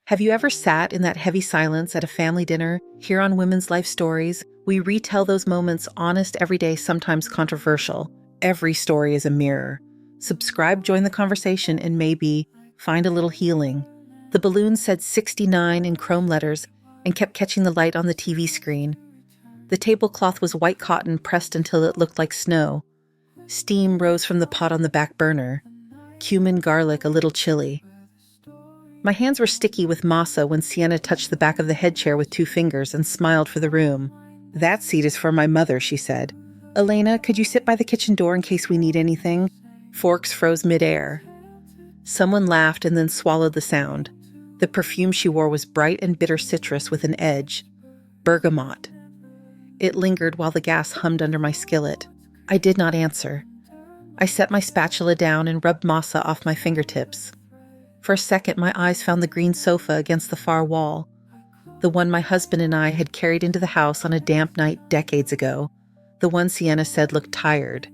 Have you ever sat in that heavy silence at a family dinner? Here on Women's Life Stories, we retell those moments, honest, everyday, sometimes controversial. Every story is a mirror. Subscribe, join the conversation, and maybe find a little healing. The balloon said 69 in chrome letters and kept catching the light on the TV screen. The tablecloth was white cotton pressed until it looked like snow. Steam rose from the pot on the back burner. Cumin, garlic, a little chili. My hands were sticky with masa when Sienna touched the back of the head chair with 2 fingers and smiled for the room. "That seat is for my mother," she said. "Elena, could you sit by the kitchen door in case we need anything?" Forks froze midair. Someone laughed and then swallowed the sound. The perfume she wore was bright and bitter citrus with an edge. Bergamot. It lingered while the gas hummed under my skillet. I did not answer. I set my spatula down and rubbed masa off my fingertips. For a second, my eyes found the green sofa against the far wall, the one my husband and I had carried into the house on a damp night decades ago, the one Sienna said looked tired.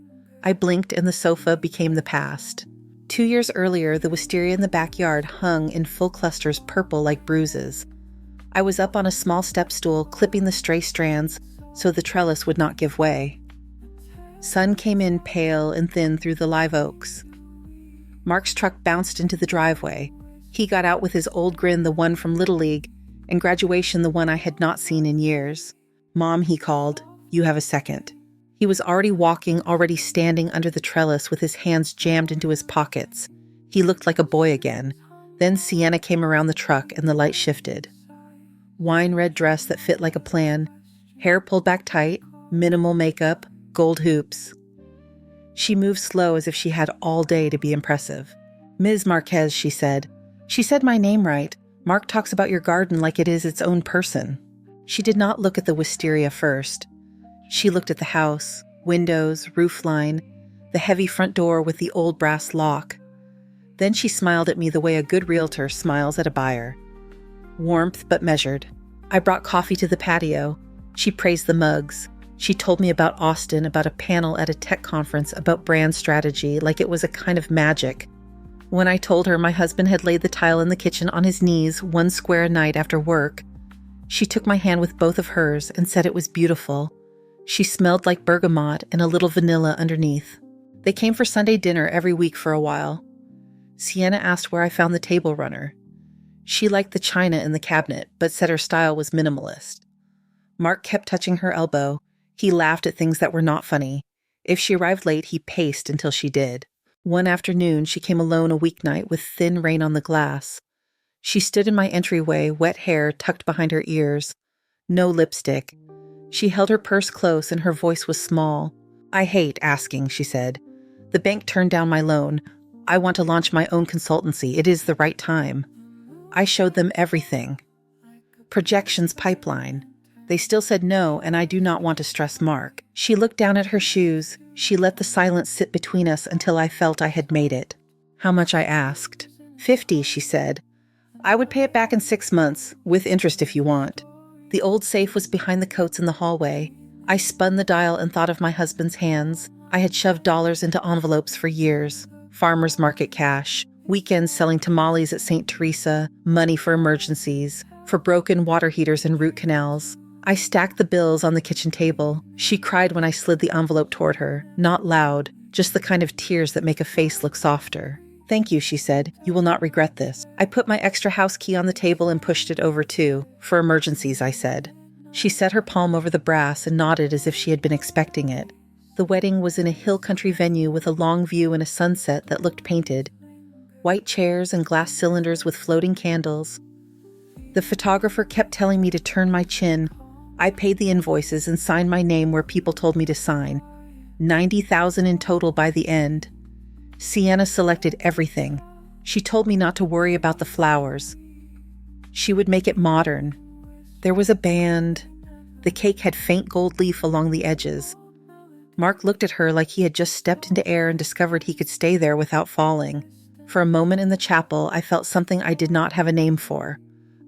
I blinked and the sofa became the past. 2 years earlier, the wisteria in the backyard hung in full clusters, purple like bruises. I was up on a small step stool, clipping the stray strands so the trellis would not give way. Sun came in pale and thin through the live oaks. Mark's truck bounced into the driveway. He got out with his old grin, the one from Little League, and graduation, the one I had not seen in years. "Mom," he called, "you have a second." He was already walking, already standing under the trellis with his hands jammed into his pockets. He looked like a boy again. Then Sienna came around the truck and the light shifted. Wine-red dress that fit like a plan, hair pulled back tight, minimal makeup, gold hoops. She moved slow as if she had all day to be impressive. "Ms. Marquez," she said. "She said my name right. Mark talks about your garden like it is its own person." She did not look at the wisteria first. She looked at the house, windows, roof line, the heavy front door with the old brass lock. Then she smiled at me the way a good realtor smiles at a buyer. Warmth but measured. I brought coffee to the patio. She praised the mugs. She told me about Austin, about a panel at a tech conference, about brand strategy, like it was a kind of magic. When I told her my husband had laid the tile in the kitchen on his knees 1 square a night after work, she took my hand with both of hers and said it was beautiful. She smelled like bergamot and a little vanilla underneath. They came for Sunday dinner every week for a while. Sienna asked where I found the table runner. She liked the china in the cabinet, but said her style was minimalist. Mark kept touching her elbow. He laughed at things that were not funny. If she arrived late, he paced until she did. One afternoon, she came alone a weeknight with thin rain on the glass. She stood in my entryway, wet hair tucked behind her ears. No lipstick. She held her purse close and her voice was small. "I hate asking," she said. "The bank turned down my loan. I want to launch my own consultancy. It is the right time." I showed them everything. Projections pipeline. They still said no, and I do not want to stress Mark. She looked down at her shoes. She let the silence sit between us until I felt I had made it. How much, I asked. "50, she said. "I would pay it back in 6 months, with interest if you want." The old safe was behind the coats in the hallway. I spun the dial and thought of my husband's hands. I had shoved dollars into envelopes for years. Farmers market cash, weekends selling tamales at St. Teresa, money for emergencies, for broken water heaters and root canals. I stacked the bills on the kitchen table. She cried when I slid the envelope toward her, not loud, just the kind of tears that make a face look softer. "Thank you," she said. "You will not regret this." I put my extra house key on the table and pushed it over too. "For emergencies," I said. She set her palm over the brass and nodded as if she had been expecting it. The wedding was in a hill country venue with a long view and a sunset that looked painted. White chairs and glass cylinders with floating candles. The photographer kept telling me to turn my chin. I paid the invoices and signed my name where people told me to sign. 90,000 in total by the end. Sienna selected everything. She told me not to worry about the flowers. She would make it modern. There was a band. The cake had faint gold leaf along the edges. Mark looked at her like he had just stepped into air and discovered he could stay there without falling. For a moment in the chapel, I felt something I did not have a name for.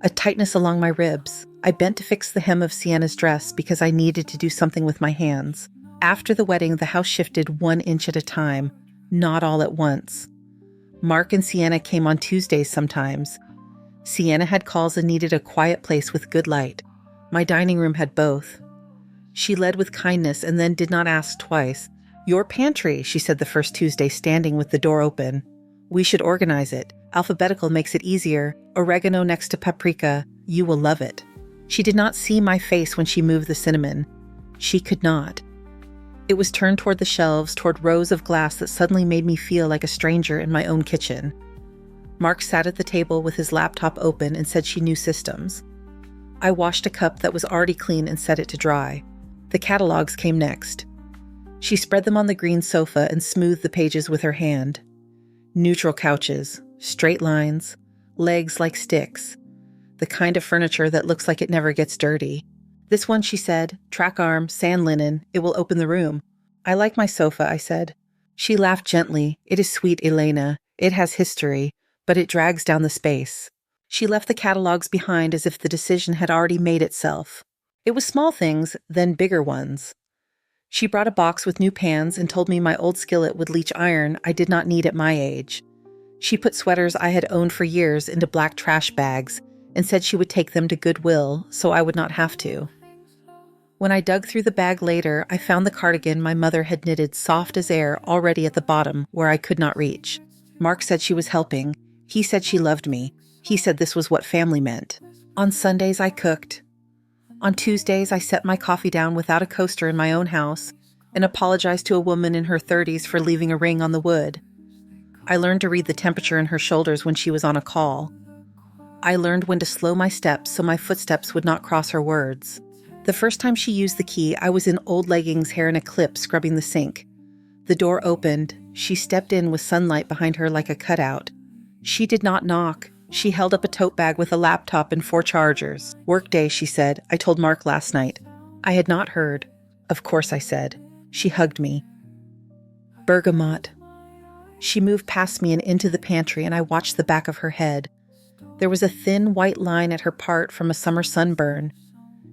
A tightness along my ribs. I bent to fix the hem of Sienna's dress because I needed to do something with my hands. After the wedding, the house shifted 1 inch at a time, not all at once. Mark and Sienna came on Tuesdays sometimes. Sienna had calls and needed a quiet place with good light. My dining room had both. She led with kindness and then did not ask twice. "Your pantry," she said the first Tuesday, standing with the door open. "We should organize it. Alphabetical makes it easier. Oregano next to paprika. You will love it." She did not see my face when she moved the cinnamon. She could not. It was turned toward the shelves, toward rows of glass that suddenly made me feel like a stranger in my own kitchen. Mark sat at the table with his laptop open and said she knew systems. I washed a cup that was already clean and set it to dry. The catalogs came next. She spread them on the green sofa and smoothed the pages with her hand. Neutral couches, straight lines, legs like sticks, the kind of furniture that looks like it never gets dirty. "This one," she said, "track arm, sand linen, it will open the room." "I like my sofa," I said. She laughed gently. "It is sweet, Elena. It has history, but it drags down the space." She left the catalogs behind as if the decision had already made itself. It was small things, then bigger ones. She brought a box with new pans and told me my old skillet would leach iron I did not need at my age. She put sweaters I had owned for years into black trash bags and said she would take them to Goodwill so I would not have to. When I dug through the bag later, I found the cardigan my mother had knitted soft as air already at the bottom where I could not reach. Mark said she was helping. He said she loved me. He said this was what family meant. On Sundays, I cooked. On Tuesdays, I set my coffee down without a coaster in my own house and apologized to a woman in her 30s for leaving a ring on the wood. I learned to read the temperature in her shoulders when she was on a call. I learned when to slow my steps so my footsteps would not cross her words. The first time she used the key, I was in old leggings, hair in a clip, scrubbing the sink. The door opened. She stepped in with sunlight behind her like a cutout. She did not knock. She held up a tote bag with a laptop and 4 chargers. "Workday," she said. "I told Mark last night." I had not heard. "Of course," I said. She hugged me. Bergamot. She moved past me and into the pantry, and I watched the back of her head. There was a thin white line at her part from a summer sunburn.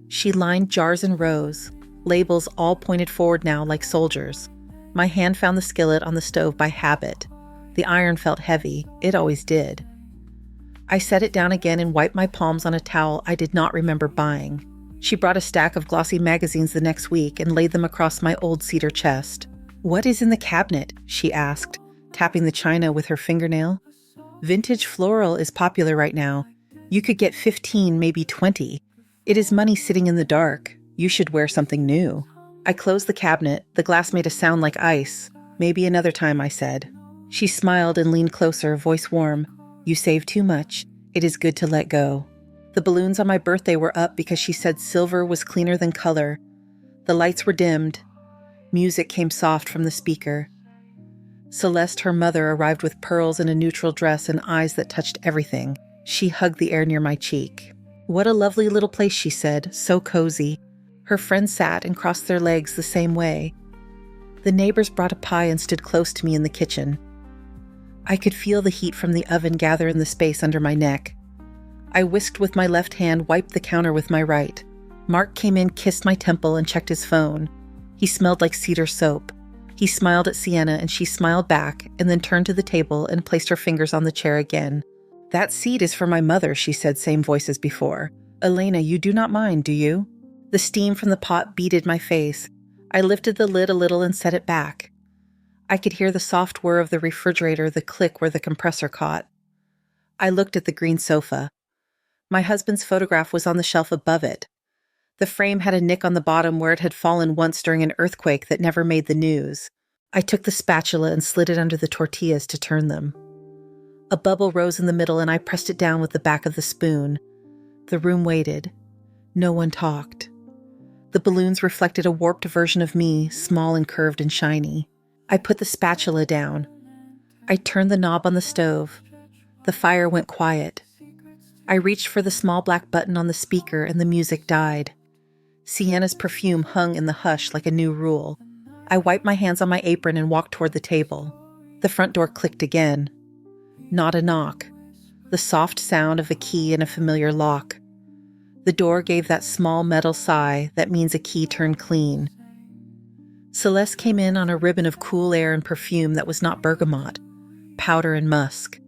She lined jars in rows, labels all pointed forward now like soldiers. My hand found the skillet on the stove by habit. The iron felt heavy. It always did. I set it down again and wiped my palms on a towel I did not remember buying. She brought a stack of glossy magazines the next week and laid them across my old cedar chest. "What is in the cabinet?" she asked, tapping the china with her fingernail. "Vintage floral is popular right now. You could get 15, maybe 20. It is money sitting in the dark. You should wear something new." I closed the cabinet. The glass made a sound like ice. "Maybe another time," I said. She smiled and leaned closer, voice warm. "You save too much. It is good to let go." The balloons on my birthday were up because she said silver was cleaner than color. The lights were dimmed. Music came soft from the speaker. Celeste, her mother, arrived with pearls and a neutral dress and eyes that touched everything. She hugged the air near my cheek. "What a lovely little place," she said, "so cozy." Her friends sat and crossed their legs the same way. The neighbors brought a pie and stood close to me in the kitchen. I could feel the heat from the oven gather in the space under my neck. I whisked with my left hand, wiped the counter with my right. Mark came in, kissed my temple, and checked his phone. He smelled like cedar soap. He smiled at Sienna, and she smiled back, and then turned to the table and placed her fingers on the chair again. "That seed is for my mother," she said, same voice as before. "Elena, you do not mind, do you?" The steam from the pot beaded my face. I lifted the lid a little and set it back. I could hear the soft whir of the refrigerator, the click where the compressor caught. I looked at the green sofa. My husband's photograph was on the shelf above it. The frame had a nick on the bottom where it had fallen once during an earthquake that never made the news. I took the spatula and slid it under the tortillas to turn them. A bubble rose in the middle and I pressed it down with the back of the spoon. The room waited. No one talked. The balloons reflected a warped version of me, small and curved and shiny. I put the spatula down. I turned the knob on the stove. The fire went quiet. I reached for the small black button on the speaker and the music died. Sienna's perfume hung in the hush like a new rule. I wiped my hands on my apron and walked toward the table. The front door clicked again. Not a knock. The soft sound of a key in a familiar lock. The door gave that small metal sigh that means a key turned clean. Celeste came in on a ribbon of cool air and perfume that was not bergamot, powder and musk.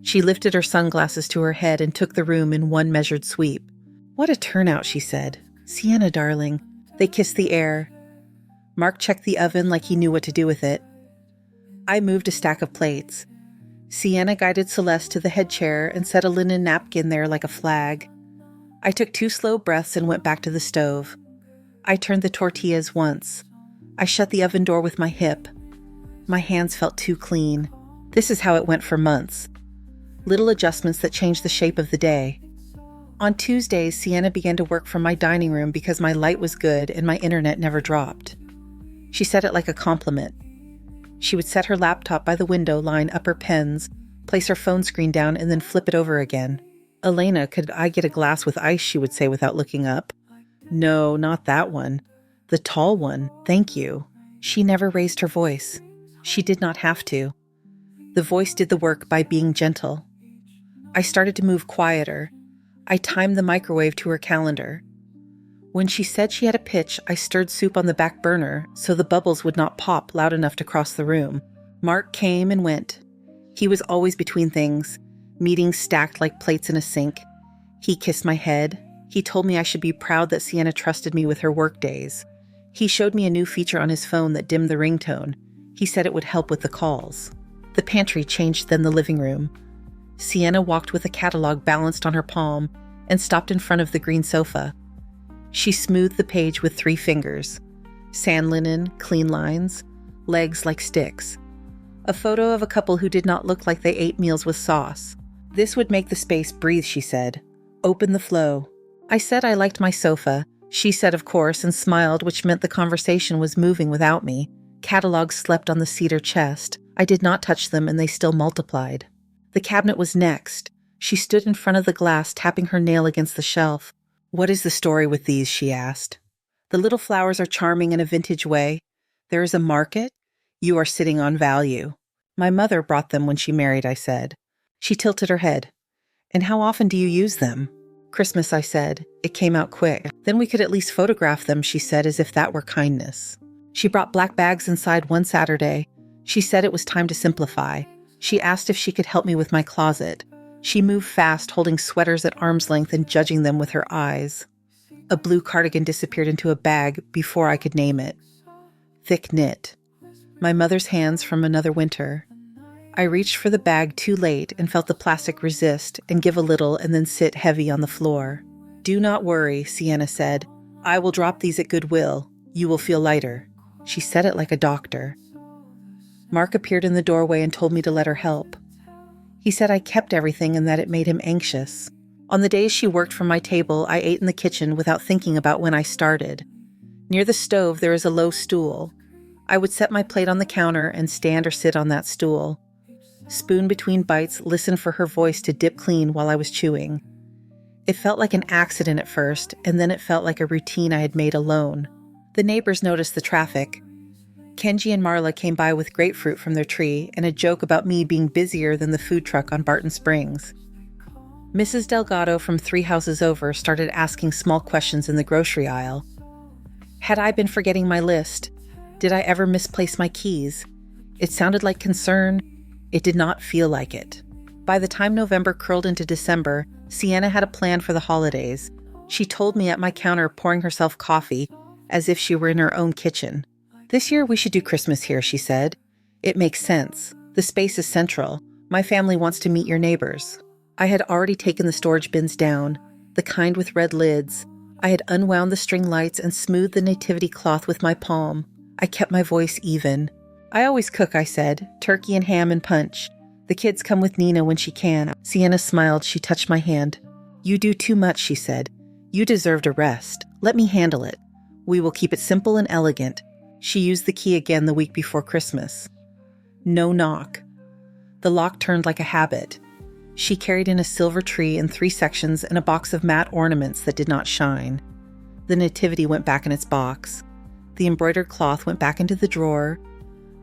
She lifted her sunglasses to her head and took the room in one measured sweep. "What a turnout," she said. "Sienna, darling." They kissed the air. Mark checked the oven like he knew what to do with it. I moved a stack of plates. Sienna guided Celeste to the head chair and set a linen napkin there like a flag. I took 2 slow breaths and went back to the stove. I turned the tortillas once. I shut the oven door with my hip. My hands felt too clean. This is how it went for months. Little adjustments that changed the shape of the day. On Tuesdays, Sienna began to work from my dining room because my light was good and my internet never dropped. She said it like a compliment. She would set her laptop by the window, line up her pens, place her phone screen down, and then flip it over again. "Elena, could I get a glass with ice?" she would say without looking up. "No, not that one. The tall one, thank you." She never raised her voice. She did not have to. The voice did the work by being gentle. I started to move quieter. I timed the microwave to her calendar. When she said she had a pitch, I stirred soup on the back burner so the bubbles would not pop loud enough to cross the room. Mark came and went. He was always between things, meetings stacked like plates in a sink. He kissed my head. He told me I should be proud that Sienna trusted me with her work days. He showed me a new feature on his phone that dimmed the ringtone. He said it would help with the calls. The pantry changed, then the living room. Sienna walked with a catalog balanced on her palm and stopped in front of the green sofa. She smoothed the page with 3 fingers. Sand linen, clean lines, legs like sticks. A photo of a couple who did not look like they ate meals with sauce. "This would make the space breathe," she said. "Open the flow." I said I liked my sofa. She said of course and smiled, which meant the conversation was moving without me. Catalogs slept on the cedar chest. I did not touch them and they still multiplied. The cabinet was next. She stood in front of the glass, tapping her nail against the shelf. "What is the story with these?" she asked. "The little flowers are charming in a vintage way. There is a market. You are sitting on value." "My mother brought them when she married," I said. She tilted her head. "And how often do you use them?" "Christmas," I said. It came out quick. "Then we could at least photograph them," she said, as if that were kindness. She brought black bags inside one Saturday. She said it was time to simplify. She asked if she could help me with my closet. She moved fast, holding sweaters at arm's length and judging them with her eyes. A blue cardigan disappeared into a bag before I could name it. Thick knit. My mother's hands from another winter. I reached for the bag too late and felt the plastic resist and give a little and then sit heavy on the floor. "Do not worry," Sienna said. "I will drop these at Goodwill. You will feel lighter." She said it like a doctor. Mark appeared in the doorway and told me to let her help. He said I kept everything and that it made him anxious. On the days she worked from my table, I ate in the kitchen without thinking about when I started. Near the stove, there is a low stool. I would set my plate on the counter and stand or sit on that stool. Spoon between bites, listen for her voice to dip clean while I was chewing. It felt like an accident at first, and then it felt like a routine I had made alone. The neighbors noticed the traffic. Kenji and Marla came by with grapefruit from their tree and a joke about me being busier than the food truck on Barton Springs. Mrs. Delgado from 3 houses over started asking small questions in the grocery aisle. Had I been forgetting my list? Did I ever misplace my keys? It sounded like concern. It did not feel like it. By the time November curled into December, Sienna had a plan for the holidays. She told me at my counter, pouring herself coffee, as if she were in her own kitchen. "This year we should do Christmas here," she said. "It makes sense. The space is central. My family wants to meet your neighbors." I had already taken the storage bins down, the kind with red lids. I had unwound the string lights and smoothed the nativity cloth with my palm. I kept my voice even. "I always cook," I said. "Turkey and ham and punch. The kids come with Nina when she can." Sienna smiled. She touched my hand. "You do too much," she said. "You deserved a rest. Let me handle it. We will keep it simple and elegant." She used the key again the week before Christmas. No knock. The lock turned like a habit. She carried in a silver tree in 3 sections and a box of matte ornaments that did not shine. The nativity went back in its box. The embroidered cloth went back into the drawer.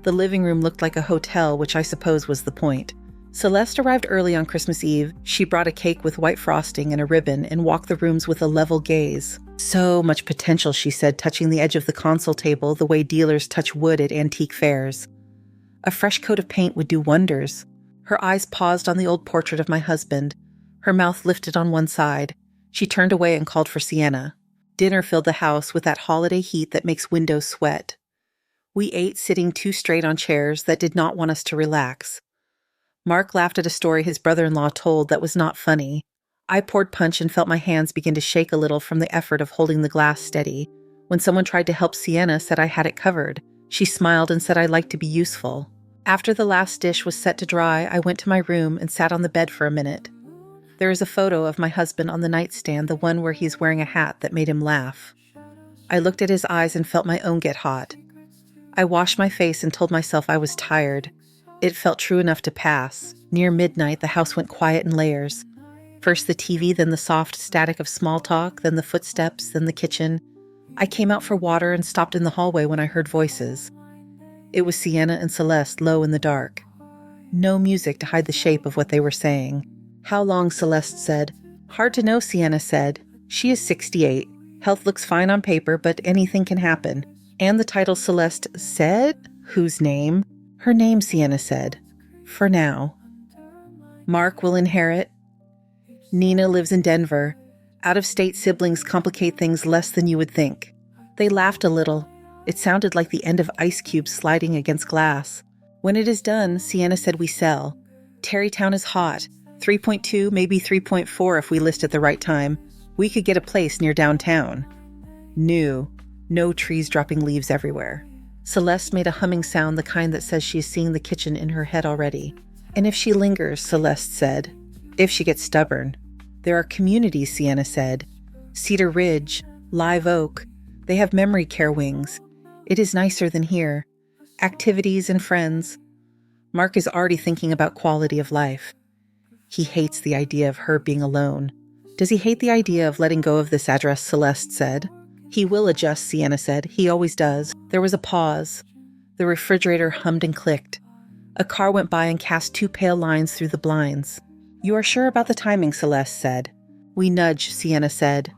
The living room looked like a hotel, which I suppose was the point. Celeste arrived early on Christmas Eve. She brought a cake with white frosting and a ribbon and walked the rooms with a level gaze. "So much potential," she said, touching the edge of the console table the way dealers touch wood at antique fairs. "A fresh coat of paint would do wonders." Her eyes paused on the old portrait of my husband. Her mouth lifted on one side. She turned away and called for Sienna. Dinner filled the house with that holiday heat that makes windows sweat. We ate sitting too straight on chairs that did not want us to relax. Mark laughed at a story his brother-in-law told that was not funny. I poured punch and felt my hands begin to shake a little from the effort of holding the glass steady. When someone tried to help, Sienna said I had it covered. She smiled and said I liked to be useful. After the last dish was set to dry, I went to my room and sat on the bed for a minute. There is a photo of my husband on the nightstand, the one where he's wearing a hat that made him laugh. I looked at his eyes and felt my own get hot. I washed my face and told myself I was tired. It felt true enough to pass. Near midnight, the house went quiet in layers. First the TV, then the soft static of small talk, then the footsteps, then the kitchen. I came out for water and stopped in the hallway when I heard voices. It was Sienna and Celeste low in the dark. No music to hide the shape of what they were saying. How long, Celeste said. Hard to know, Sienna said. She is 68. Health looks fine on paper, but anything can happen. And the title Celeste said? Whose name? Her name, Sienna said. For now. Mark will inherit. Nina lives in Denver. Out-of-state siblings complicate things less than you would think. They laughed a little. It sounded like the end of ice cubes sliding against glass. When it is done, Sienna said we sell. Terrytown is hot. 3.2, maybe 3.4 if we list at the right time. We could get a place near downtown. New. No trees dropping leaves everywhere. Celeste made a humming sound, the kind that says she is seeing the kitchen in her head already. And if she lingers, Celeste said. If she gets stubborn. There are communities, Sienna said. Cedar Ridge, Live Oak. They have memory care wings. It is nicer than here. Activities and friends. Mark is already thinking about quality of life. He hates the idea of her being alone. Does he hate the idea of letting go of this address, Celeste said. He will adjust, Sienna said. He always does. There was a pause. The refrigerator hummed and clicked. A car went by and cast 2 pale lines through the blinds. You are sure about the timing, Celeste said. We nudge, Sienna said.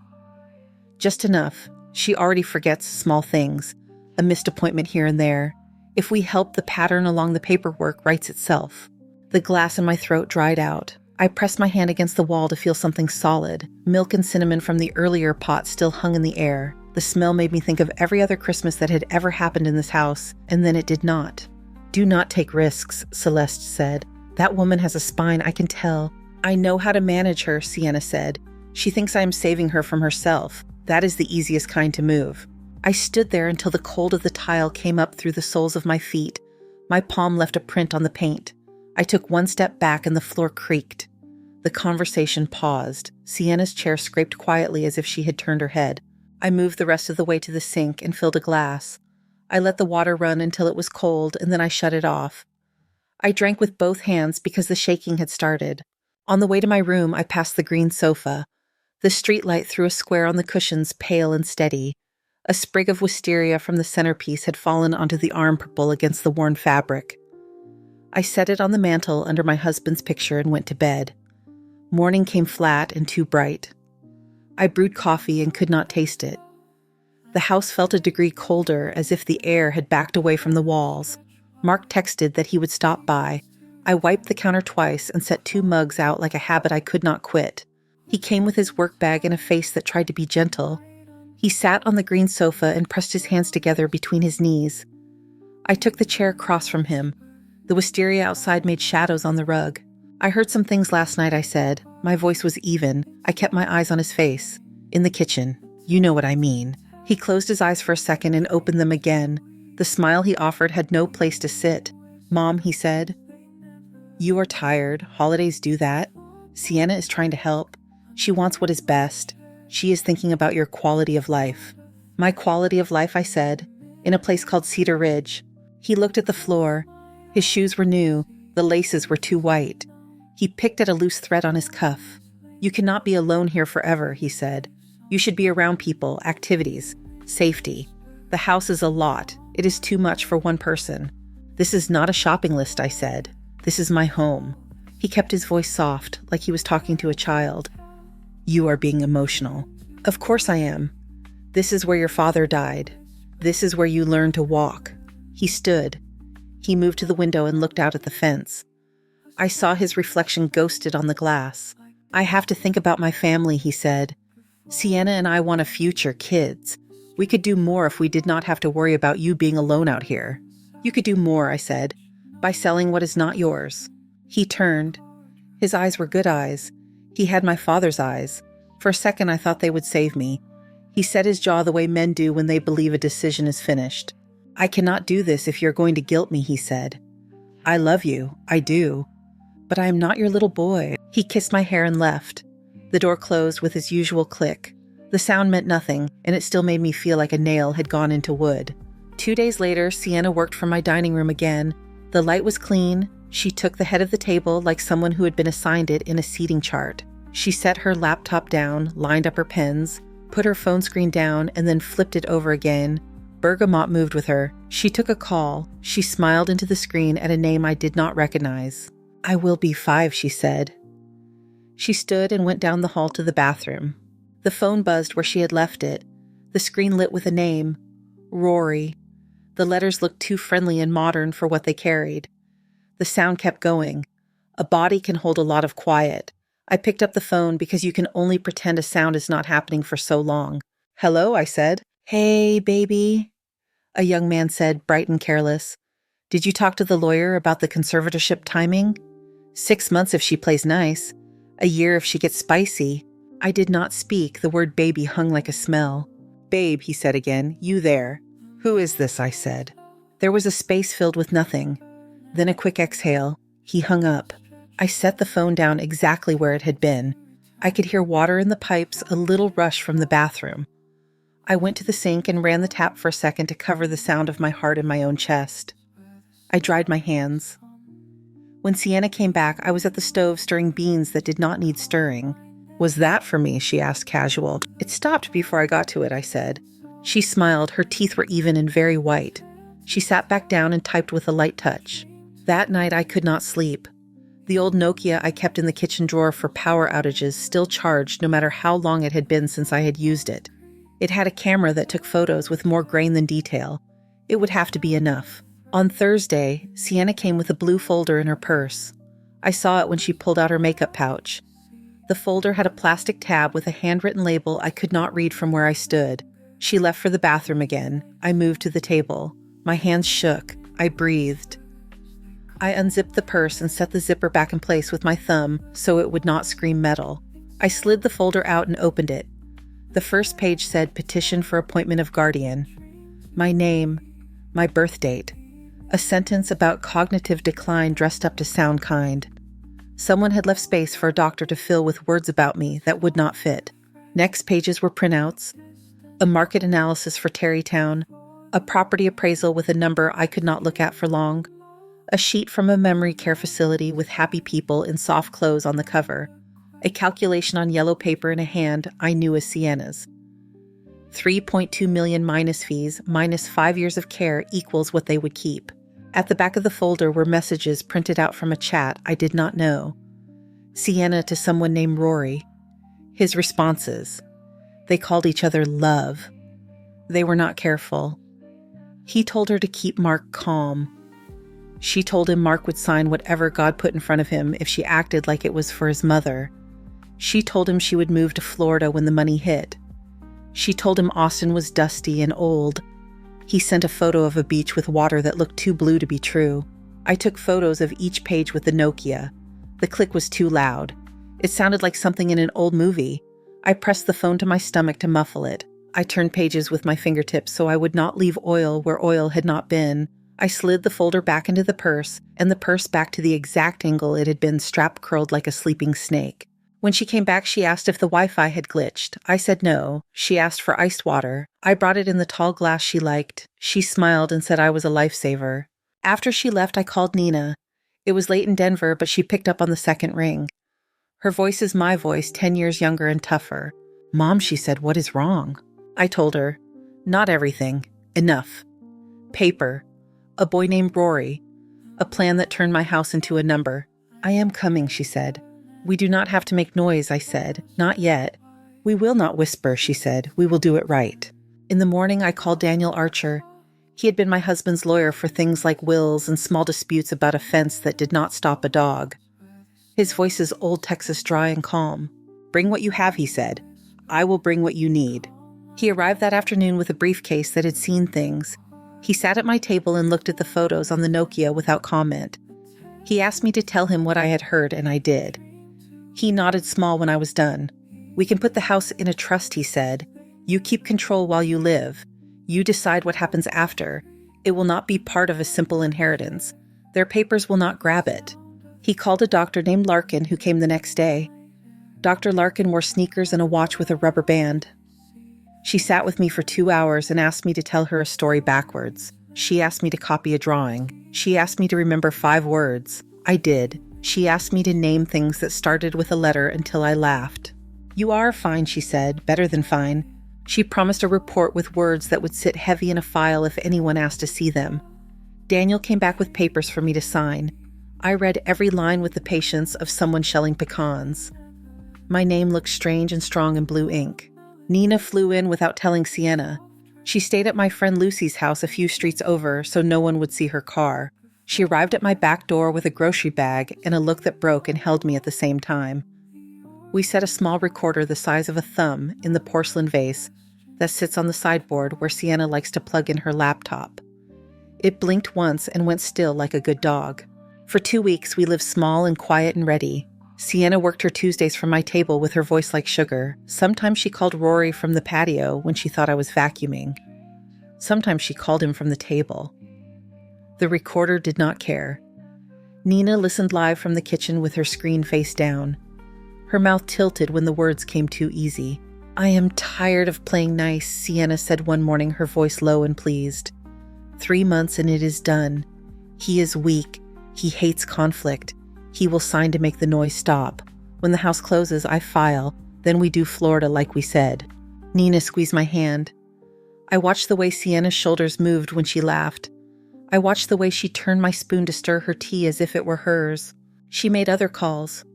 Just enough. She already forgets small things. A missed appointment here and there. If we help, the pattern along the paperwork writes itself. The glass in my throat dried out. I pressed my hand against the wall to feel something solid. Milk and cinnamon from the earlier pot still hung in the air. The smell made me think of every other Christmas that had ever happened in this house, and then it did not. Do not take risks, Celeste said. That woman has a spine, I can tell. I know how to manage her, Sienna said. She thinks I am saving her from herself. That is the easiest kind to move. I stood there until the cold of the tile came up through the soles of my feet. My palm left a print on the paint. I took one step back and the floor creaked. The conversation paused. Sienna's chair scraped quietly as if she had turned her head. I moved the rest of the way to the sink and filled a glass. I let the water run until it was cold, and then I shut it off. I drank with both hands because the shaking had started. On the way to my room, I passed the green sofa. The streetlight threw a square on the cushions, pale and steady. A sprig of wisteria from the centerpiece had fallen onto the arm purple against the worn fabric. I set it on the mantel under my husband's picture and went to bed. Morning came flat and too bright. I brewed coffee and could not taste it. The house felt a degree colder, as if the air had backed away from the walls. Mark texted that he would stop by. I wiped the counter twice and set 2 mugs out like a habit I could not quit. He came with his work bag and a face that tried to be gentle. He sat on the green sofa and pressed his hands together between his knees. I took the chair across from him. The wisteria outside made shadows on the rug. I heard some things last night, I said. My voice was even. I kept my eyes on his face. In the kitchen. You know what I mean. He closed his eyes for a second and opened them again. The smile he offered had no place to sit. Mom, he said. You are tired. Holidays do that. Sienna is trying to help. She wants what is best. She is thinking about your quality of life. My quality of life, I said, in a place called Cedar Ridge. He looked at the floor. His shoes were new. The laces were too white. He picked at a loose thread on his cuff. You cannot be alone here forever, he said. You should be around people, activities, safety. The house is a lot. It is too much for one person. This is not a shopping list, I said. This is my home. He kept his voice soft, like he was talking to a child. You are being emotional. Of course I am. This is where your father died. This is where you learned to walk. He stood. He moved to the window and looked out at the fence. I saw his reflection ghosted on the glass. I have to think about my family, he said. Sienna and I want a future, kids. We could do more if we did not have to worry about you being alone out here. You could do more, I said, by selling what is not yours. He turned. His eyes were good eyes. He had my father's eyes. For a second, I thought they would save me. He set his jaw the way men do when they believe a decision is finished. I cannot do this if you're going to guilt me, he said. I love you, I do. But I am not your little boy. He kissed my hair and left. The door closed with his usual click. The sound meant nothing, and it still made me feel like a nail had gone into wood. 2 days later, Sienna worked from my dining room again. The light was clean. She took the head of the table like someone who had been assigned it in a seating chart. She set her laptop down, lined up her pens, put her phone screen down, and then flipped it over again. Bergamot moved with her. She took a call. She smiled into the screen at a name I did not recognize. I will be 5, she said. She stood and went down the hall to the bathroom. The phone buzzed where she had left it. The screen lit with a name. Rory. The letters looked too friendly and modern for what they carried. The sound kept going. A body can hold a lot of quiet. I picked up the phone because you can only pretend a sound is not happening for so long. Hello, I said. Hey, baby, a young man said, bright and careless. Did you talk to the lawyer about the conservatorship timing? 6 months if she plays nice. A year if she gets spicy. I did not speak. The word baby hung like a smell. Babe, he said again, you there. Who is this, I said. There was a space filled with nothing. Then a quick exhale. He hung up. I set the phone down exactly where it had been. I could hear water in the pipes, a little rush from the bathroom. I went to the sink and ran the tap for a second to cover the sound of my heart in my own chest. I dried my hands. When Sienna came back, I was at the stove stirring beans that did not need stirring. Was that for me? She asked casual. It stopped before I got to it, I said. She smiled. Her teeth were even and very white. She sat back down and typed with a light touch. That night I could not sleep. The old Nokia I kept in the kitchen drawer for power outages still charged no matter how long it had been since I had used it. It had a camera that took photos with more grain than detail. It would have to be enough. On Thursday, Sienna came with a blue folder in her purse. I saw it when she pulled out her makeup pouch. The folder had a plastic tab with a handwritten label I could not read from where I stood. She left for the bathroom again. I moved to the table. My hands shook. I breathed. I unzipped the purse and set the zipper back in place with my thumb so it would not scream metal. I slid the folder out and opened it. The first page said petition for appointment of guardian. My name, my birth date. A sentence about cognitive decline dressed up to sound kind. Someone had left space for a doctor to fill with words about me that would not fit. Next pages were printouts, a market analysis for Terrytown, a property appraisal with a number I could not look at for long, a sheet from a memory care facility with happy people in soft clothes on the cover, a calculation on yellow paper in a hand I knew as Sienna's. 3.2 million minus fees minus 5 years of care equals what they would keep. At the back of the folder were messages printed out from a chat I did not know. Sienna to someone named Rory. His responses. They called each other love. They were not careful. He told her to keep Mark calm. She told him Mark would sign whatever God put in front of him if she acted like it was for his mother. She told him she would move to Florida when the money hit. She told him Austin was dusty and old. He sent a photo of a beach with water that looked too blue to be true. I took photos of each page with the Nokia. The click was too loud. It sounded like something in an old movie. I pressed the phone to my stomach to muffle it. I turned pages with my fingertips so I would not leave oil where oil had not been. I slid the folder back into the purse, and the purse back to the exact angle it had been strap curled like a sleeping snake. When she came back, she asked if the Wi-Fi had glitched. I said no. She asked for iced water. I brought it in the tall glass she liked. She smiled and said I was a lifesaver. After she left, I called Nina. It was late in Denver, but she picked up on the second ring. Her voice is my voice, 10 years younger and tougher. Mom, she said, what is wrong? I told her, not everything. Enough. Paper. A boy named Rory. A plan that turned my house into a number. I am coming, she said. We do not have to make noise, I said. Not yet. We will not whisper, she said. We will do it right. In the morning, I called Daniel Archer. He had been my husband's lawyer for things like wills and small disputes about a fence that did not stop a dog. His voice is old Texas dry and calm. "Bring what you have," he said. "I will bring what you need." He arrived that afternoon with a briefcase that had seen things. He sat at my table and looked at the photos on the Nokia without comment. He asked me to tell him what I had heard, and I did. He nodded small when I was done. "We can put the house in a trust," he said. "You keep control while you live. You decide what happens after. It will not be part of a simple inheritance. Their papers will not grab it." He called a doctor named Larkin who came the next day. Dr. Larkin wore sneakers and a watch with a rubber band. She sat with me for 2 hours and asked me to tell her a story backwards. She asked me to copy a drawing. She asked me to remember 5 words. I did. She asked me to name things that started with a letter until I laughed. "You are fine," she said, "better than fine." She promised a report with words that would sit heavy in a file if anyone asked to see them. Daniel came back with papers for me to sign. I read every line with the patience of someone shelling pecans. My name looked strange and strong in blue ink. Nina flew in without telling Sienna. She stayed at my friend Lucy's house a few streets over so no one would see her car. She arrived at my back door with a grocery bag and a look that broke and held me at the same time. We set a small recorder the size of a thumb in the porcelain vase that sits on the sideboard where Sienna likes to plug in her laptop. It blinked once and went still like a good dog. For 2 weeks, we lived small and quiet and ready. Sienna worked her Tuesdays from my table with her voice like sugar. Sometimes she called Rory from the patio when she thought I was vacuuming. Sometimes she called him from the table. The recorder did not care. Nina listened live from the kitchen with her screen face down. Her mouth tilted when the words came too easy. "I am tired of playing nice," Sienna said one morning, her voice low and pleased. 3 months and it is done. He is weak. He hates conflict. He will sign to make the noise stop. When the house closes, I file. Then we do Florida like we said. Nina squeezed my hand. I watched the way Sienna's shoulders moved when she laughed. I watched the way she turned my spoon to stir her tea as if it were hers. She made other calls.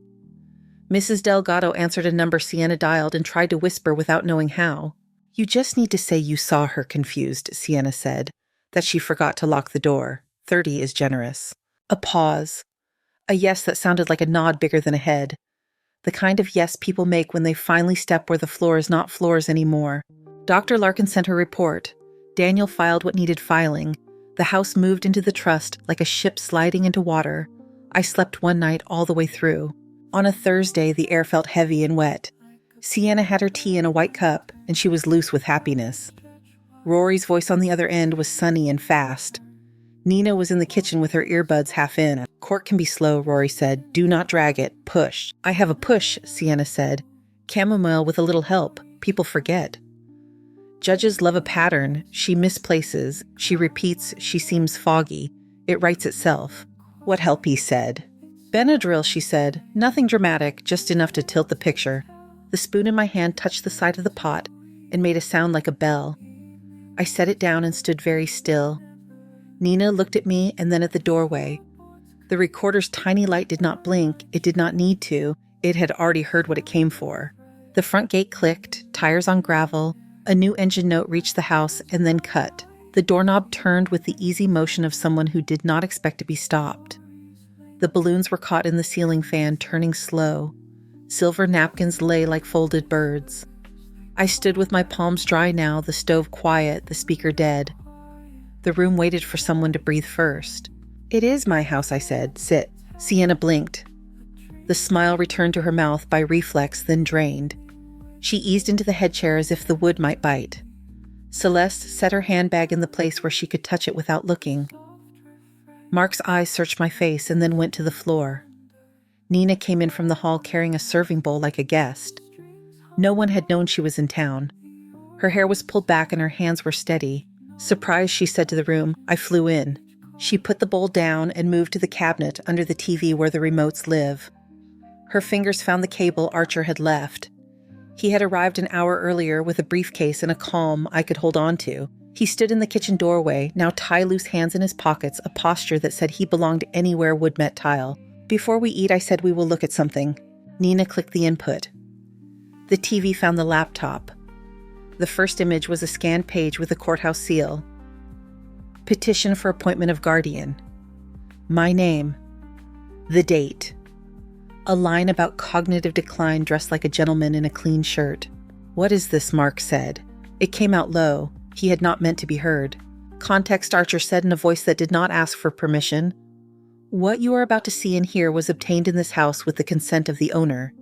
Mrs. Delgado answered a number Sienna dialed and tried to whisper without knowing how. "You just need to say you saw her confused," Sienna said, that she forgot to lock the door. 30 is generous. A pause. A yes that sounded like a nod bigger than a head. The kind of yes people make when they finally step where the floor is not floors anymore. Dr. Larkin sent her report. Daniel filed what needed filing. The house moved into the trust like a ship sliding into water. I slept one night all the way through. On a Thursday, the air felt heavy and wet. Sienna had her tea in a white cup, and she was loose with happiness. Rory's voice on the other end was sunny and fast. Nina was in the kitchen with her earbuds half in. "Court can be slow," Rory said. "Do not drag it. Push." "I have a push," Sienna said. "Chamomile with a little help. People forget." Judges love a pattern. She misplaces. She repeats. She seems foggy. It writes itself. "What help?" he said. "Benadryl," she said. "Nothing dramatic, just enough to tilt the picture." The spoon in my hand touched the side of the pot and made a sound like a bell. I set it down and stood very still. Nina looked at me and then at the doorway. The recorder's tiny light did not blink. It did not need to. It had already heard what it came for. The front gate clicked, tires on gravel. A new engine note reached the house and then cut. The doorknob turned with the easy motion of someone who did not expect to be stopped. The balloons were caught in the ceiling fan, turning slow. Silver napkins lay like folded birds. I stood with my palms dry now, the stove quiet, the speaker dead. The room waited for someone to breathe first. "It is my house," I said. "Sit." Sienna blinked. The smile returned to her mouth by reflex, then drained. She eased into the headchair as if the wood might bite. Celeste set her handbag in the place where she could touch it without looking. Mark's eyes searched my face and then went to the floor. Nina came in from the hall carrying a serving bowl like a guest. No one had known she was in town. Her hair was pulled back and her hands were steady. Surprised, she said to the room, "I flew in." She put the bowl down and moved to the cabinet under the TV where the remotes live. Her fingers found the cable Archer had left. He had arrived an hour earlier with a briefcase and a calm I could hold on to. He stood in the kitchen doorway, now tie-loose hands in his pockets, a posture that said he belonged anywhere wood met tile. "Before we eat," I said, "we will look at something." Nina clicked the input. The TV found the laptop. The first image was a scanned page with a courthouse seal. Petition for appointment of guardian. My name. The date. A line about cognitive decline dressed like a gentleman in a clean shirt. "What is this?" Mark said. It came out low. He had not meant to be heard. "Context," Archer said in a voice that did not ask for permission. "What you are about to see and hear was obtained in this house with the consent of the owner.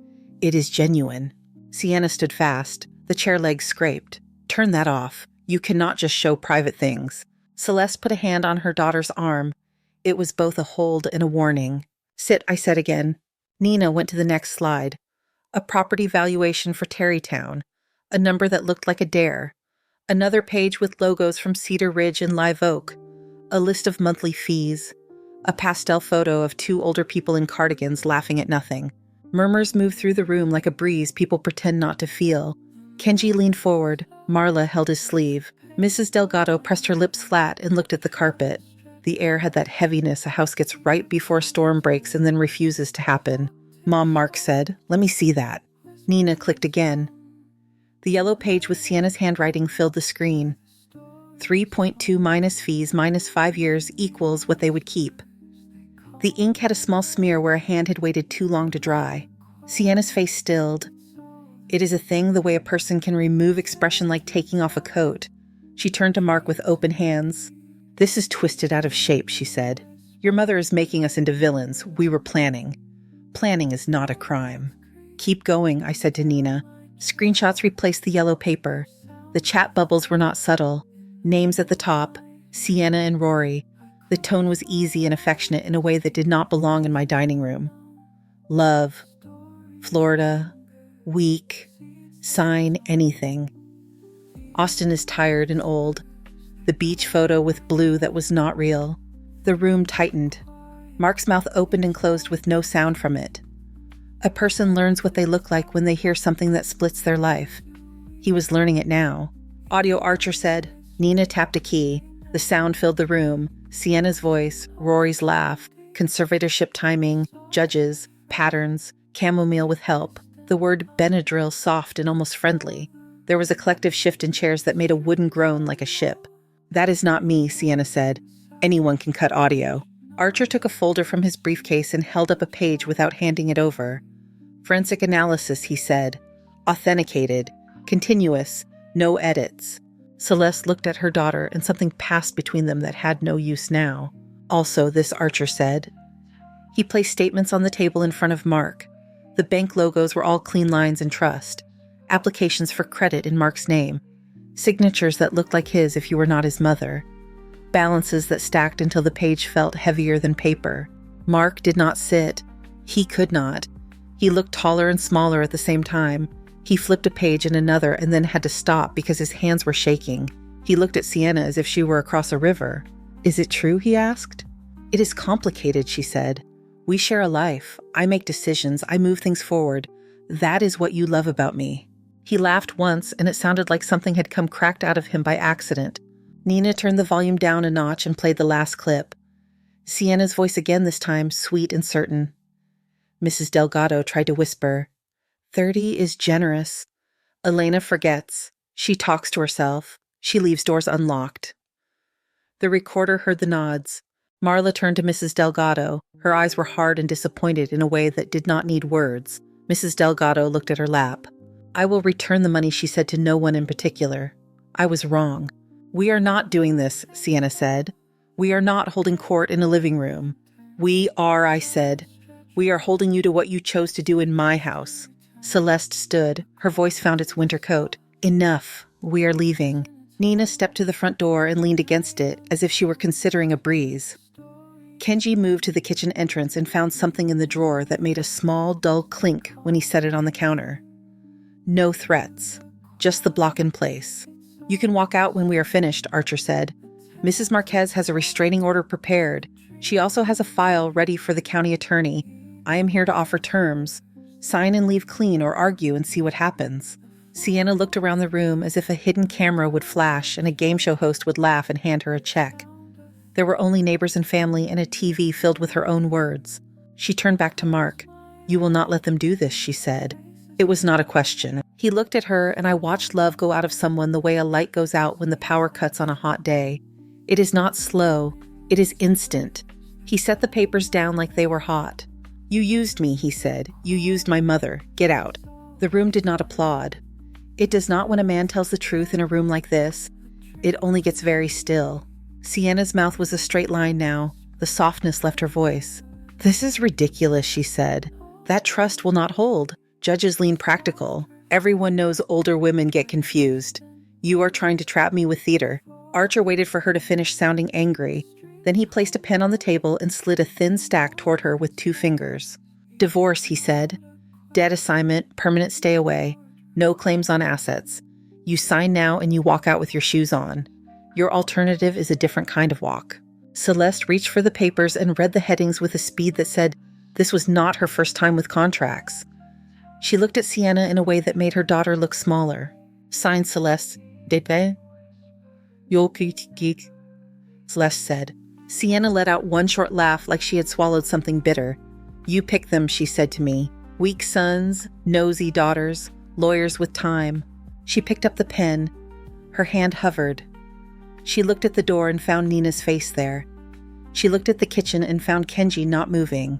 It is genuine." Sienna stood fast. The chair legs scraped. "Turn that off. You cannot just show private things." Celeste put a hand on her daughter's arm. It was both a hold and a warning. "Sit," I said again. Nina went to the next slide. A property valuation for Terrytown. A number that looked like a dare. Another page with logos from Cedar Ridge and Live Oak. A list of monthly fees. A pastel photo of two older people in cardigans laughing at nothing. Murmurs moved through the room like a breeze people pretend not to feel. Kenji leaned forward. Marla held his sleeve. Mrs. Delgado pressed her lips flat and looked at the carpet. The air had that heaviness a house gets right before a storm breaks and then refuses to happen. "Mom," Mark said, "let me see that." Nina clicked again. The yellow page with Sienna's handwriting filled the screen. 3.2 minus fees minus 5 years equals what they would keep. The ink had a small smear where a hand had waited too long to dry. Sienna's face stilled. It is a thing the way a person can remove expression like taking off a coat. She turned to Mark with open hands. "This is twisted out of shape," she said. "Your mother is making us into villains. We were planning. Planning is not a crime." "Keep going," I said to Nina. Screenshots replaced the yellow paper. The chat bubbles were not subtle. Names at the top, Sienna and Rory. The tone was easy and affectionate in a way that did not belong in my dining room. Love. Florida. Weak. Sign anything. Austin is tired and old. The beach photo with blue that was not real. The room tightened. Mark's mouth opened and closed with no sound from it. A person learns what they look like when they hear something that splits their life. He was learning it now. "Audio," Archer said. Nina tapped a key. The sound filled the room. Sienna's voice, Rory's laugh, conservatorship timing, judges, patterns, chamomile with help. The word Benadryl soft and almost friendly. There was a collective shift in chairs that made a wooden groan like a ship. "That is not me," Sienna said. "Anyone can cut audio." Archer took a folder from his briefcase and held up a page without handing it over. "Forensic analysis," he said. "Authenticated. Continuous. No edits." Celeste looked at her daughter, and something passed between them that had no use now. "Also, this," Archer said. He placed statements on the table in front of Mark. The bank logos were all clean lines and trust. Applications for credit in Mark's name. Signatures that looked like his if you were not his mother. Balances that stacked until the page felt heavier than paper. Mark did not sit. He could not. He looked taller and smaller at the same time. He flipped a page and another and then had to stop because his hands were shaking. He looked at Sienna as if she were across a river. "Is it true?" he asked. "It is complicated," she said. "We share a life. I make decisions. I move things forward. That is what you love about me." He laughed once, and it sounded like something had come cracked out of him by accident. Nina turned the volume down a notch and played the last clip. Sienna's voice again this time, sweet and certain. Mrs. Delgado tried to whisper. 30 is generous. Elena forgets. She talks to herself. She leaves doors unlocked. The recorder heard the nods. Marla turned to Mrs. Delgado. Her eyes were hard and disappointed in a way that did not need words. Mrs. Delgado looked at her lap. "I will return the money," she said to no one in particular. "I was wrong." "We are not doing this," Sienna said. "We are not holding court in a living room." "We are," I said. "We are holding you to what you chose to do in my house." Celeste stood. Her voice found its winter coat. "Enough. We are leaving." Nina stepped to the front door and leaned against it as if she were considering a breeze. Kenji moved to the kitchen entrance and found something in the drawer that made a small, dull clink when he set it on the counter. "No threats. Just the block in place. You can walk out when we are finished," Archer said. "Mrs. Marquez has a restraining order prepared. She also has a file ready for the county attorney. I am here to offer terms. Sign and leave clean or argue and see what happens." Sienna looked around the room as if a hidden camera would flash and a game show host would laugh and hand her a check. There were only neighbors and family and a TV filled with her own words. She turned back to Mark. "You will not let them do this," she said. It was not a question. He looked at her, and I watched love go out of someone the way a light goes out when the power cuts on a hot day. It is not slow. It is instant. He set the papers down like they were hot. You used me, he said. You used my mother. Get out. The room did not applaud. It does not when a man tells the truth in a room like this. It only gets very still. Sienna's mouth was a straight line now. The softness left her voice. This is ridiculous, she said. That trust will not hold. Judges lean practical. Everyone knows older women get confused. You are trying to trap me with theater. Archer waited for her to finish sounding angry. Then he placed a pen on the table and slid a thin stack toward her with 2 fingers. Divorce, he said. Debt assignment, permanent stay away. No claims on assets. You sign now and you walk out with your shoes on. Your alternative is a different kind of walk. Celeste reached for the papers and read the headings with a speed that said this was not her first time with contracts. She looked at Sienna in a way that made her daughter look smaller. Signed, Celeste. Dete? Geek, Celeste said. Sienna let out one short laugh like she had swallowed something bitter. You pick them, she said to me. Weak sons, nosy daughters, lawyers with time. She picked up the pen. Her hand hovered. She looked at the door and found Nina's face there. She looked at the kitchen and found Kenji not moving.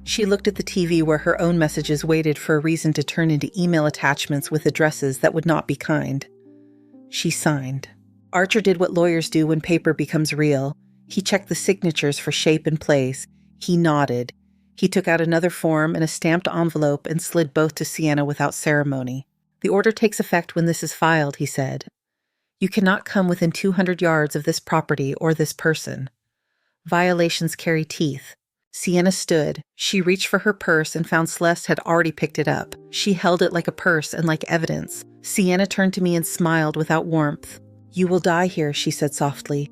She looked at the TV where her own messages waited for a reason to turn into email attachments with addresses that would not be kind. She signed. Archer did what lawyers do when paper becomes real. He checked the signatures for shape and place. He nodded. He took out another form and a stamped envelope and slid both to Sienna without ceremony. The order takes effect when this is filed, he said. You cannot come within 200 yards of this property or this person. Violations carry teeth. Sienna stood. She reached for her purse and found Celeste had already picked it up. She held it like a purse and like evidence. Sienna turned to me and smiled without warmth. You will die here, she said softly.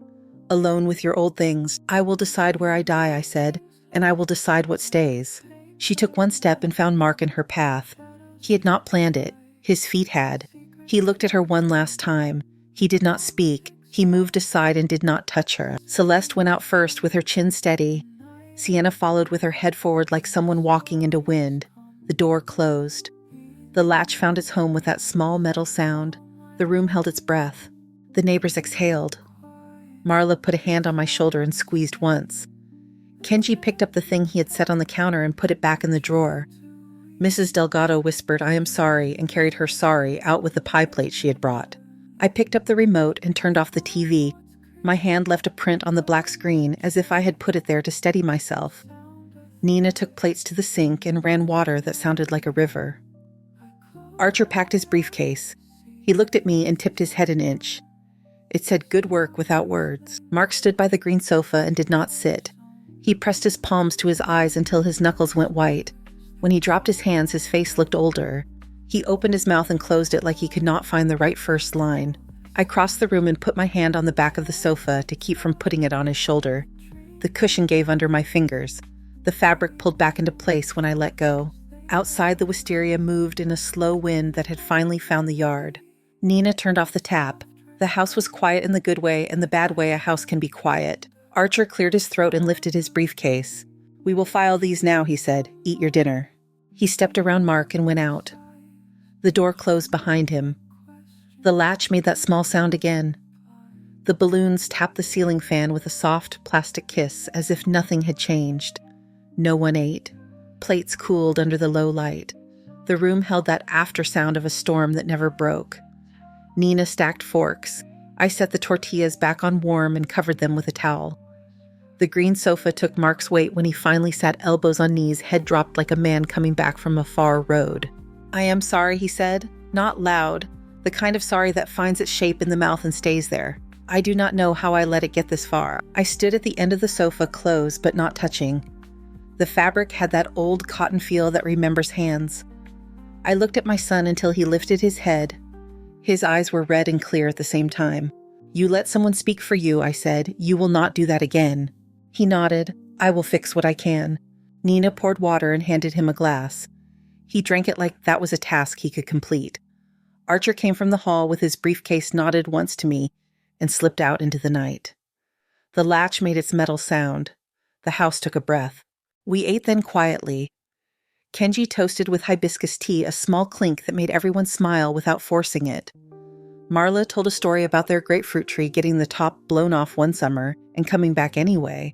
Alone with your old things. I will decide where I die, I said, and I will decide what stays. She took one step and found Mark in her path. He had not planned it. His feet had. He looked at her one last time. He did not speak. He moved aside and did not touch her. Celeste went out first with her chin steady. Sienna followed with her head forward like someone walking into wind. The door closed. The latch found its home with that small metal sound. The room held its breath. The neighbors exhaled. Marla put a hand on my shoulder and squeezed once. Kenji picked up the thing he had set on the counter and put it back in the drawer. Mrs. Delgado whispered, I am sorry, and carried her sorry out with the pie plate she had brought. I picked up the remote and turned off the TV. My hand left a print on the black screen as if I had put it there to steady myself. Nina took plates to the sink and ran water that sounded like a river. Archer packed his briefcase. He looked at me and tipped his head an inch. It said good work without words. Mark stood by the green sofa and did not sit. He pressed his palms to his eyes until his knuckles went white. When he dropped his hands, his face looked older. He opened his mouth and closed it like he could not find the right first line. I crossed the room and put my hand on the back of the sofa to keep from putting it on his shoulder. The cushion gave under my fingers. The fabric pulled back into place when I let go. Outside, the wisteria moved in a slow wind that had finally found the yard. Nina turned off the tap. The house was quiet in the good way and the bad way a house can be quiet. Archer cleared his throat and lifted his briefcase. We will file these now, he said. Eat your dinner. He stepped around Mark and went out. The door closed behind him. The latch made that small sound again. The balloons tapped the ceiling fan with a soft plastic kiss as if nothing had changed. No one ate. Plates cooled under the low light. The room held that after sound of a storm that never broke. Nina stacked forks. I set the tortillas back on warm and covered them with a towel. The green sofa took Mark's weight when he finally sat elbows on knees, head dropped like a man coming back from a far road. I am sorry, he said. Not loud. The kind of sorry that finds its shape in the mouth and stays there. I do not know how I let it get this far. I stood at the end of the sofa, close but not touching. The fabric had that old cotton feel that remembers hands. I looked at my son until he lifted his head. His eyes were red and clear at the same time. You let someone speak for you, I said. You will not do that again. He nodded. I will fix what I can. Nina poured water and handed him a glass. He drank it like that was a task he could complete. Archer came from the hall with his briefcase, nodded once to me, and slipped out into the night. The latch made its metal sound. The house took a breath. We ate then quietly. Kenji toasted with hibiscus tea a small clink that made everyone smile without forcing it. Marla told a story about their grapefruit tree getting the top blown off one summer and coming back anyway.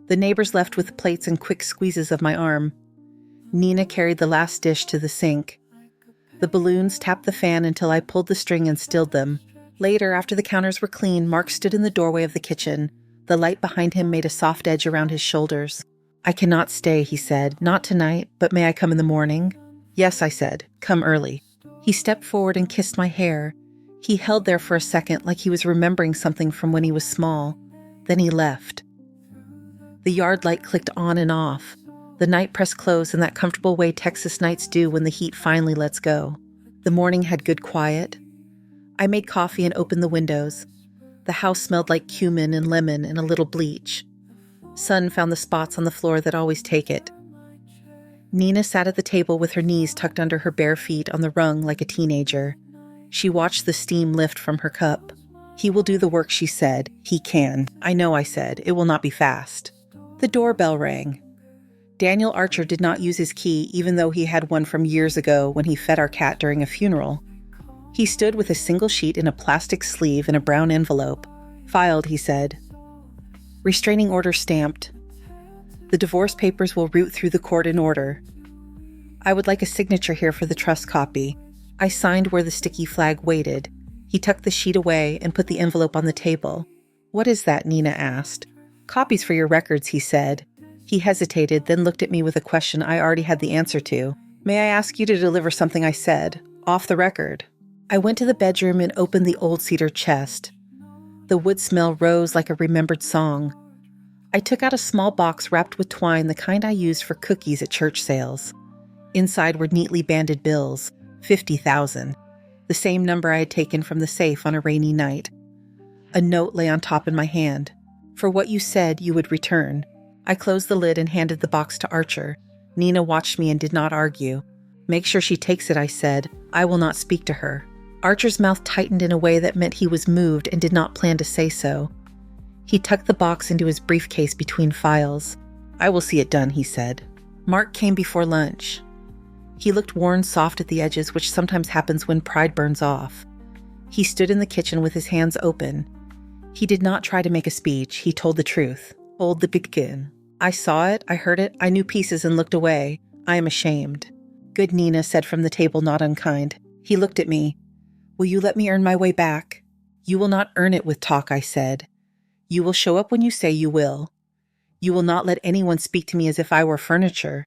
The neighbors left with plates and quick squeezes of my arm. Nina carried the last dish to the sink. The balloons tapped the fan until I pulled the string and stilled them. Later, after the counters were clean, Mark stood in the doorway of the kitchen. The light behind him made a soft edge around his shoulders. "I cannot stay," he said. "Not tonight, but may I come in the morning?" "Yes," I said. "Come early." He stepped forward and kissed my hair. He held there for a second like he was remembering something from when he was small. Then he left. The yard light clicked on and off. The night pressed close in that comfortable way Texas nights do when the heat finally lets go. The morning had good quiet. I made coffee and opened the windows. The house smelled like cumin and lemon and a little bleach. Sun found the spots on the floor that always take it. Nina sat at the table with her knees tucked under her bare feet on the rung like a teenager. She watched the steam lift from her cup. "He will do the work," she said. "He can." "I know," I said. "It will not be fast." The doorbell rang. Daniel Archer did not use his key, even though he had one from years ago when he fed our cat during a funeral. He stood with a single sheet in a plastic sleeve in a brown envelope. "Filed," he said. "Restraining order stamped. The divorce papers will route through the court in order. I would like a signature here for the trust copy." I signed where the sticky flag waited. He tucked the sheet away and put the envelope on the table. "What is that?" Nina asked. "Copies for your records," he said. He hesitated, then looked at me with a question I already had the answer to. "May I ask you to deliver something I said? Off the record." I went to the bedroom and opened the old cedar chest. The wood smell rose like a remembered song. I took out a small box wrapped with twine, the kind I used for cookies at church sales. Inside were neatly banded bills, 50,000, the same number I had taken from the safe on a rainy night. A note lay on top in my hand. "For what you said you would return." I closed the lid and handed the box to Archer. Nina watched me and did not argue. "Make sure she takes it," I said. "I will not speak to her." Archer's mouth tightened in a way that meant he was moved and did not plan to say so. He tucked the box into his briefcase between files. "I will see it done," he said. Mark came before lunch. He looked worn soft at the edges, which sometimes happens when pride burns off. He stood in the kitchen with his hands open. He did not try to make a speech. He told the truth. "Hold the begin. I saw it, I heard it, I knew pieces and looked away. I am ashamed." "Good," Nina said from the table, not unkind. He looked at me. "Will you let me earn my way back?" "You will not earn it with talk," I said. "You will show up when you say you will. You will not let anyone speak to me as if I were furniture.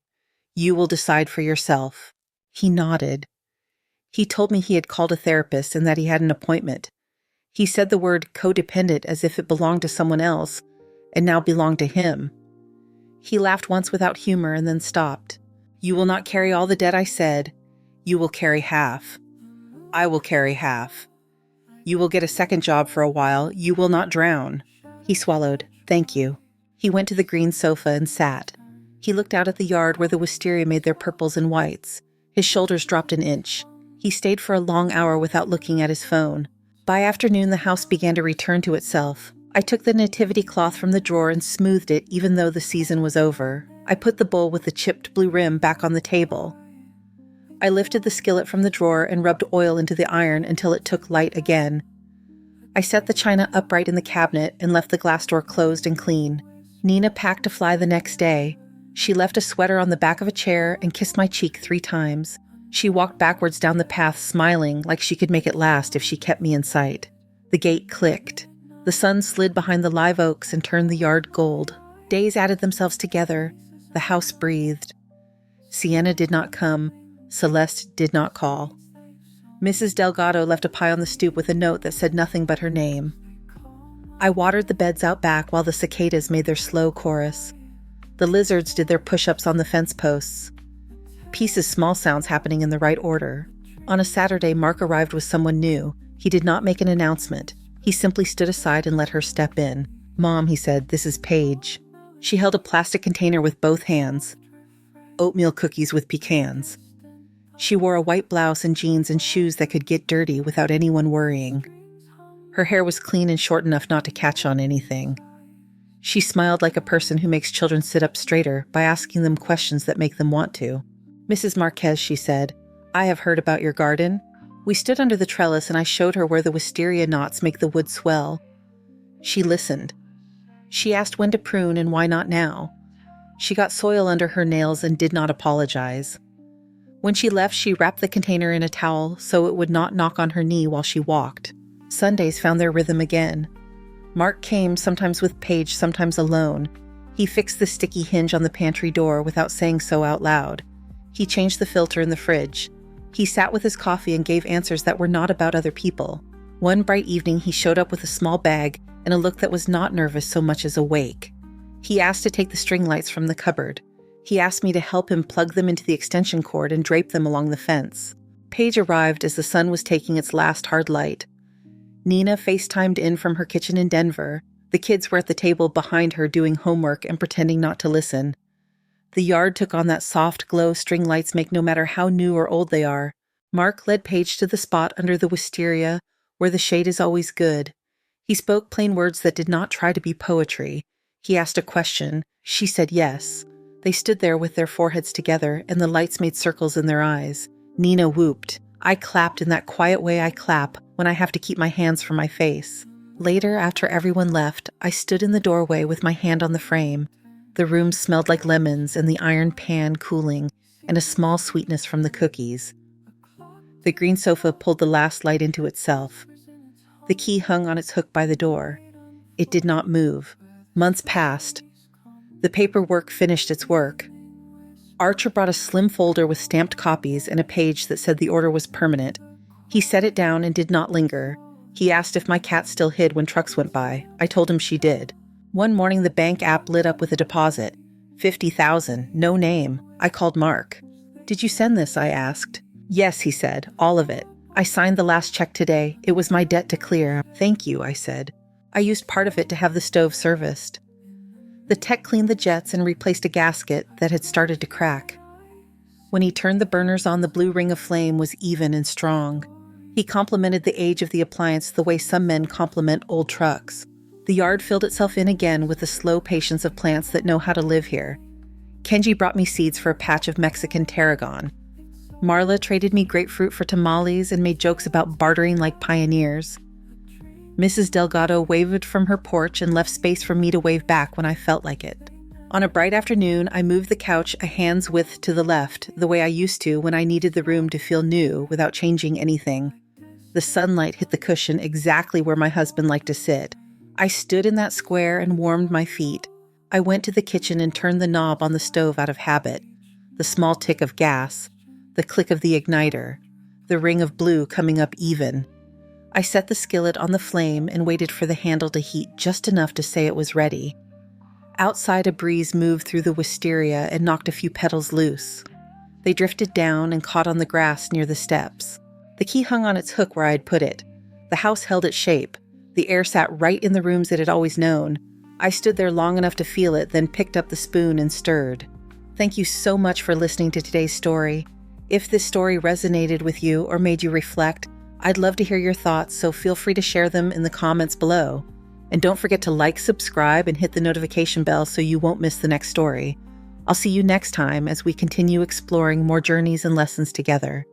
You will decide for yourself." He nodded. He told me he had called a therapist and that he had an appointment. He said the word codependent as if it belonged to someone else and now belonged to him. He laughed once without humor and then stopped. "You will not carry all the debt," I said. "You will carry half. I will carry half. You will get a second job for a while. You will not drown." He swallowed. "Thank you." He went to the green sofa and sat. He looked out at the yard where the wisteria made their purples and whites. His shoulders dropped an inch. He stayed for a long hour without looking at his phone. By afternoon, the house began to return to itself. I took the nativity cloth from the drawer and smoothed it even though the season was over. I put the bowl with the chipped blue rim back on the table. I lifted the skillet from the drawer and rubbed oil into the iron until it took light again. I set the china upright in the cabinet and left the glass door closed and clean. Nina packed to fly the next day. She left a sweater on the back of a chair and kissed my cheek 3 times. She walked backwards down the path, smiling like she could make it last if she kept me in sight. The gate clicked. The sun slid behind the live oaks and turned the yard gold. Days added themselves together. The house breathed. Sienna did not come. Celeste did not call. Mrs. Delgado left a pie on the stoop with a note that said nothing but her name. I watered the beds out back while the cicadas made their slow chorus. The lizards did their push-ups on the fence posts. Pieces small sounds happening in the right order. On a Saturday, Mark arrived with someone new. He did not make an announcement. He simply stood aside and let her step in. "Mom," he said, "this is Paige." She held a plastic container with both hands. Oatmeal cookies with pecans. She wore a white blouse and jeans and shoes that could get dirty without anyone worrying. Her hair was clean and short enough not to catch on anything. She smiled like a person who makes children sit up straighter by asking them questions that make them want to. "Mrs. Marquez," she said, "I have heard about your garden." We stood under the trellis and I showed her where the wisteria knots make the wood swell. She listened. She asked when to prune and why not now. She got soil under her nails and did not apologize. When she left, she wrapped the container in a towel so it would not knock on her knee while she walked. Sundays found their rhythm again. Mark came, sometimes with Paige, sometimes alone. He fixed the sticky hinge on the pantry door without saying so out loud. He changed the filter in the fridge. He sat with his coffee and gave answers that were not about other people. One bright evening, he showed up with a small bag and a look that was not nervous so much as awake. He asked to take the string lights from the cupboard. He asked me to help him plug them into the extension cord and drape them along the fence. Paige arrived as the sun was taking its last hard light. Nina FaceTimed in from her kitchen in Denver. The kids were at the table behind her doing homework and pretending not to listen. The yard took on that soft glow string lights make no matter how new or old they are. Mark led Paige to the spot under the wisteria where the shade is always good. He spoke plain words that did not try to be poetry. He asked a question. She said yes. They stood there with their foreheads together, and the lights made circles in their eyes. Nina whooped. I clapped in that quiet way I clap when I have to keep my hands from my face. Later, after everyone left, I stood in the doorway with my hand on the frame. The room smelled like lemons and the iron pan cooling, and a small sweetness from the cookies. The green sofa pulled the last light into itself. The key hung on its hook by the door. It did not move. Months passed. The paperwork finished its work. Archer brought a slim folder with stamped copies and a page that said the order was permanent. He set it down and did not linger. He asked if my cat still hid when trucks went by. I told him she did. One morning, the bank app lit up with a deposit. $50,000, no name. I called Mark. Did you send this? I asked. Yes, he said, all of it. I signed the last check today. It was my debt to clear. Thank you, I said. I used part of it to have the stove serviced. The tech cleaned the jets and replaced a gasket that had started to crack. When he turned the burners on, the blue ring of flame was even and strong. He complimented the age of the appliance the way some men compliment old trucks. The yard filled itself in again with the slow patience of plants that know how to live here. Kenji brought me seeds for a patch of Mexican tarragon. Marla traded me grapefruit for tamales and made jokes about bartering like pioneers. Mrs. Delgado waved from her porch and left space for me to wave back when I felt like it. On a bright afternoon, I moved the couch a hand's width to the left, the way I used to when I needed the room to feel new without changing anything. The sunlight hit the cushion exactly where my husband liked to sit. I stood in that square and warmed my feet. I went to the kitchen and turned the knob on the stove out of habit. The small tick of gas, the click of the igniter, the ring of blue coming up even. I set the skillet on the flame and waited for the handle to heat just enough to say it was ready. Outside, a breeze moved through the wisteria and knocked a few petals loose. They drifted down and caught on the grass near the steps. The key hung on its hook where I had put it. The house held its shape. The air sat right in the rooms it had always known. I stood there long enough to feel it, then picked up the spoon and stirred. Thank you so much for listening to today's story. If this story resonated with you or made you reflect, I'd love to hear your thoughts, so feel free to share them in the comments below. And don't forget to like, subscribe, and hit the notification bell so you won't miss the next story. I'll see you next time as we continue exploring more journeys and lessons together.